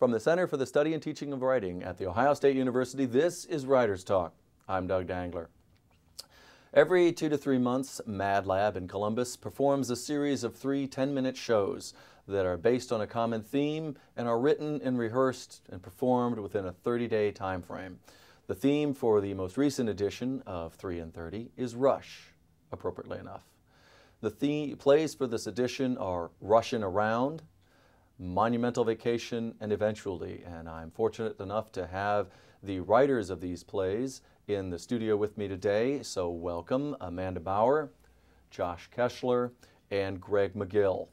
From the Center for the Study and Teaching of Writing at The Ohio State University, this is Writers Talk. I'm Doug Dangler. Every 2 to 3 months, MadLab in Columbus performs a series of 3 10-minute shows that are based on a common theme and are written and rehearsed and performed within a 30-day time frame. The theme for the most recent edition of 3 in 30 is Rush, appropriately enough. The plays for this edition are Rushin' Around, Monumental Vacation, and Eventually, and I'm fortunate enough to have the writers of these plays in the studio with me today. So welcome Amanda Bauer, Josh Kessler, and Greg McGill.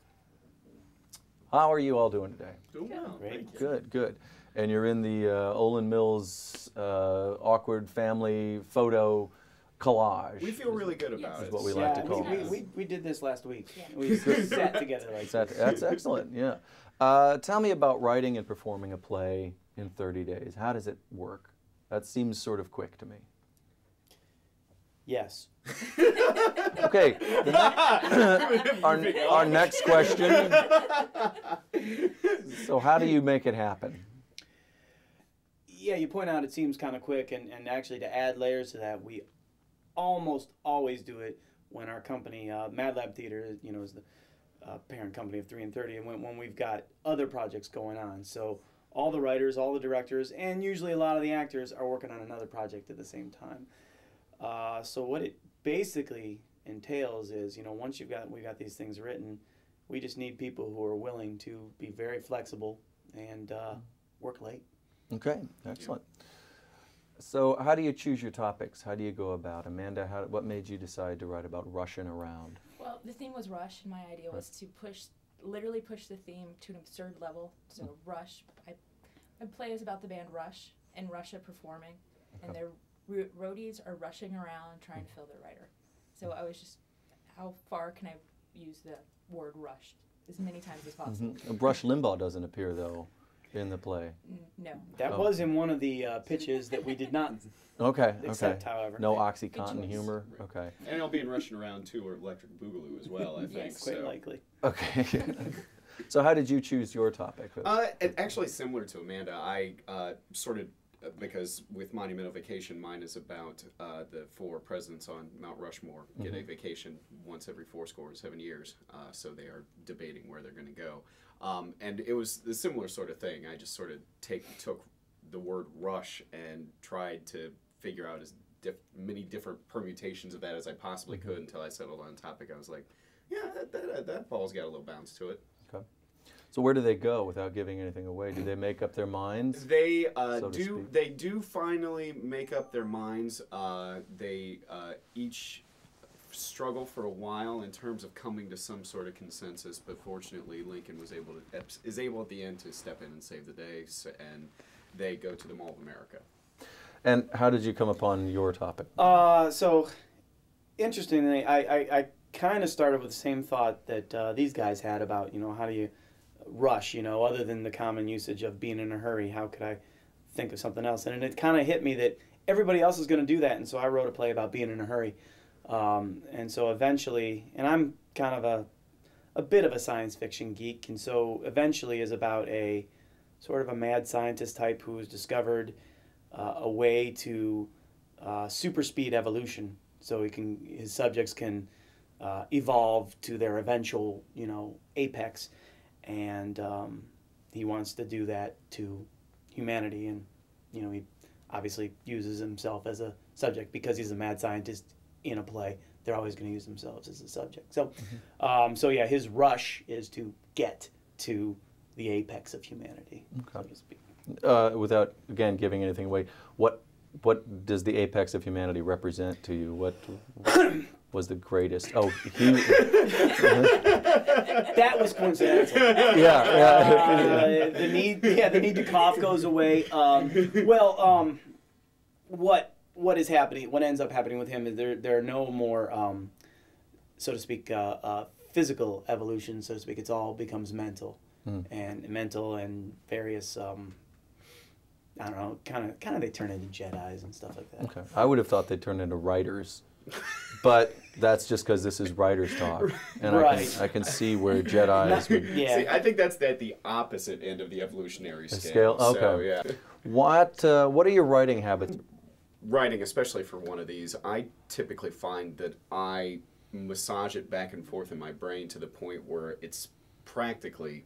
How are you all doing today? Doing well. Great. Good, good. And you're in the Olin Mills awkward family photo collage. We feel really good about it. Is what we like to call it. We did this last week. Yeah. We sat together like That's excellent, yeah. Tell me about writing and performing a play in 30 days. How does it work? That seems sort of quick to me. Yes. Okay, our next question. So how do you make it happen? Yeah, you point out it seems kind of quick, and actually to add layers to that, we almost always do it when our company, MadLab Theater, is the parent company of 3 in 30, and when we've got other projects going on. So all the writers, all the directors, and usually a lot of the actors are working on another project at the same time. So what it basically entails is, once we've got these things written, we just need people who are willing to be very flexible and work late. Okay, excellent. So how do you choose your topics? How do you go about? Amanda, what made you decide to write about Rushin' Around? Well, the theme was Rush, and my idea was to literally push the theme to an absurd level. So Rush, my play is about the band Rush in Russia performing, and their roadies are rushing around trying to fill their writer. So I was just, how far can I use the word rushed as many times as possible? Rush Limbaugh doesn't appear, though, in the play. No. That was in one of the pitches that we did not accept, however. No OxyContin humor? Okay. And it'll be in Rushing Around too, or Electric Boogaloo as well, I think. Yes. Quite likely. Okay. So how did you choose your topic? Actually similar to Amanda. I because with Monumental Vacation, mine is about the 4 presidents on Mount Rushmore get a vacation once every 7 years. So they are debating where they're going to go. And it was the similar sort of thing. I just sort of took the word rush and tried to figure out as many different permutations of that as I possibly could until I settled on a topic. I was like, yeah, that ball's got a little bounce to it. Okay. So where do they go without giving anything away? Do they make up their minds? They so do. They do finally make up their minds. They each struggle for a while in terms of coming to some sort of consensus, but fortunately Lincoln is able at the end to step in and save the day, and they go to the Mall of America. And how did you come upon your topic? So interestingly, I kind of started with the same thought that these guys had about, how do you rush, other than the common usage of being in a hurry, how could I think of something else? And it kind of hit me that everybody else is going to do that, and so I wrote a play about being in a hurry. And so eventually, and I'm kind of a bit of a science fiction geek, and so eventually is about a sort of a mad scientist type who's discovered a way to super speed evolution, so his subjects can evolve to their eventual, apex, and he wants to do that to humanity, and he obviously uses himself as a subject because he's a mad scientist. In a play, they're always going to use themselves as a subject. So, so yeah, his rush is to get to the apex of humanity, so to speak. Without, again, giving anything away, what does the apex of humanity represent to you? What was the greatest? Oh, that was coincidental. Yeah. The need to cough goes away. What is happening? What ends up happening with him is there are no more, so to speak, physical evolution. So to speak, it's all becomes mental, and various. I don't know. Kind of, they turn into Jedis and stuff like that. Okay, I would have thought they'd turn into writers. But that's just because this is writer's talk, and Right. I can see where Jedi's would. Yeah. See, I think that's at the opposite end of the evolutionary Scale? scale. So, Okay. yeah. What are your writing habits? Writing, especially for one of these, I typically find that I massage it back and forth in my brain to the point where it's practically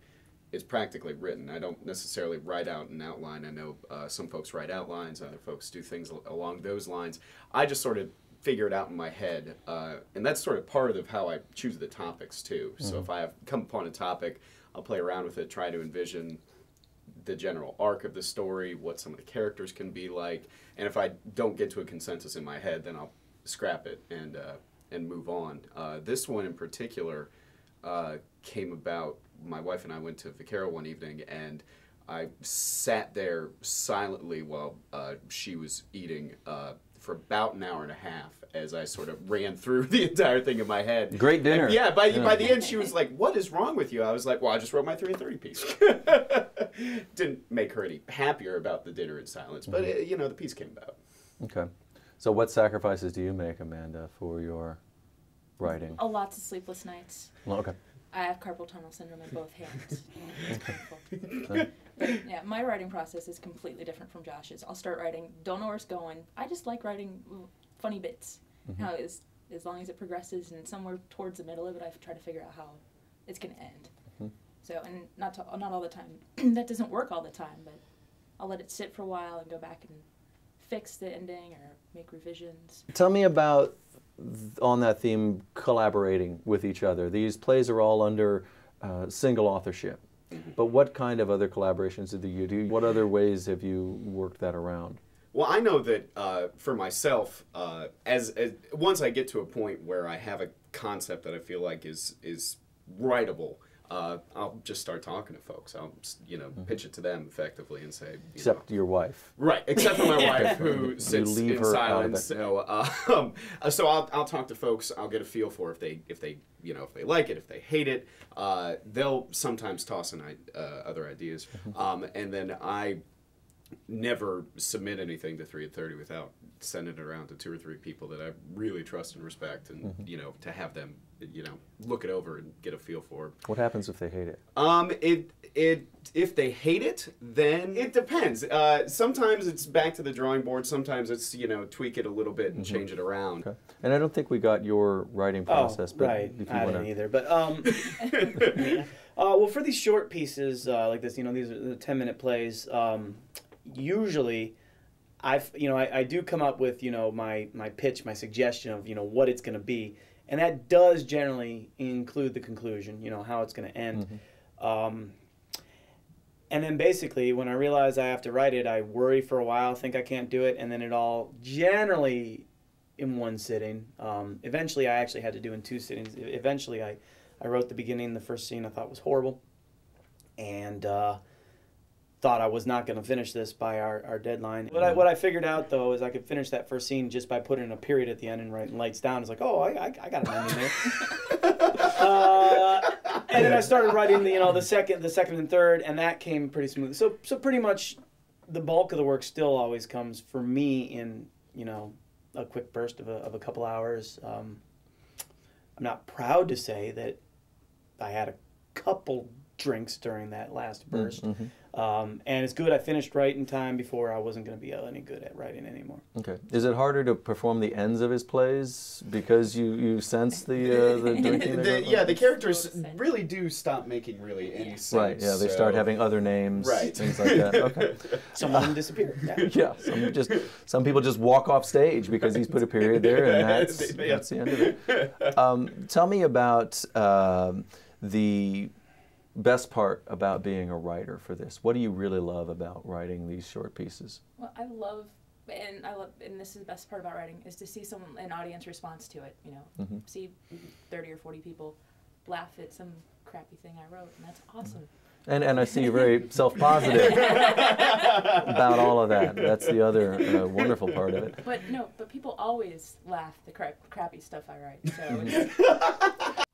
written. I don't necessarily write out an outline. I know some folks write outlines, other folks do things along those lines. I just sort of figure it out in my head, and that's sort of part of how I choose the topics too. So if I have come upon a topic, I'll play around with it, try to envision the general arc of the story, what some of the characters can be like, and if I don't get to a consensus in my head, then I'll scrap it and move on. This one in particular came about. My wife and I went to Vaquero one evening, and I sat there silently while she was eating for about an hour and a half as I sort of ran through the entire thing in my head. Great dinner. And yeah, by the end she was like, "What is wrong with you?" I was like, "Well, I just wrote my 3:30 piece." Didn't make her any happier about the dinner in silence, but the piece came about. Okay. So what sacrifices do you make, Amanda, for your writing? A lots of sleepless nights. Well, okay. I have carpal tunnel syndrome in both hands. It's painful. But yeah, my writing process is completely different from Josh's. I'll start writing, don't know where it's going. I just like writing funny bits. How as long as it progresses and somewhere towards the middle of it, I try to figure out how it's going to end. So, and not all the time. That doesn't work all the time, but I'll let it sit for a while and go back and fix the ending or make revisions. Tell me about, on that theme, collaborating with each other. These plays are all under single authorship. But what kind of other collaborations do you do? What other ways have you worked that around? Well, I know that for myself, as once I get to a point where I have a concept that I feel like is writable, I'll just start talking to folks. I'll pitch it to them effectively and say, Except your wife. Right, except for my wife, who sits leave in her out of silence. it. So I'll talk to folks. I'll get a feel for if they like it, if they hate it. They'll sometimes toss in other ideas, and then I never submit anything to 3:30 without sending it around to 2 or 3 people that I really trust and respect, and to have them look it over and get a feel for it. What happens if they hate it? If they hate it, then it depends. Sometimes it's back to the drawing board. Sometimes it's tweak it a little bit and change it around. Okay. And I don't think we got your writing process. But right. if you I wanna... don't either. But well, for these short pieces like this, these are the 10-minute plays. Usually, I do come up with my pitch, my suggestion of what it's going to be, and that does generally include the conclusion, how it's going to end. And then basically, when I realize I have to write it, I worry for a while, think I can't do it, and then it all generally in one sitting. Eventually, I actually had to do in 2 sittings. Eventually, I wrote the beginning, the first scene I thought was horrible, and thought I was not going to finish this by our deadline. What I figured out, though, is I could finish that first scene just by putting a period at the end and writing lights down. It's like, oh, I got an ending there. And then I started writing the second and third, and that came pretty smooth. So pretty much the bulk of the work still always comes for me in a quick burst of a couple hours. I'm not proud to say that I had a couple drinks during that last burst. And it's good I finished right in time before I wasn't going to be any good at writing anymore. Okay. Is it harder to perform the ends of his plays because you sense the drinking? The characters really do stop making really any sense. Right, yeah, they start having other names, right. Things like that. Okay. Some of them disappear. Yeah, some people just walk off stage because he's put a period there, and that's the end of it. Tell me about the best part about being a writer for this. What do you really love about writing these short pieces? Well, I love, and this is the best part about writing, is to see an audience response to it. See 30 or 40 people laugh at some crappy thing I wrote, and that's awesome. And I see you're very self-positive about all of that. That's the other wonderful part of it. But people always laugh at the crappy stuff I write. So it's,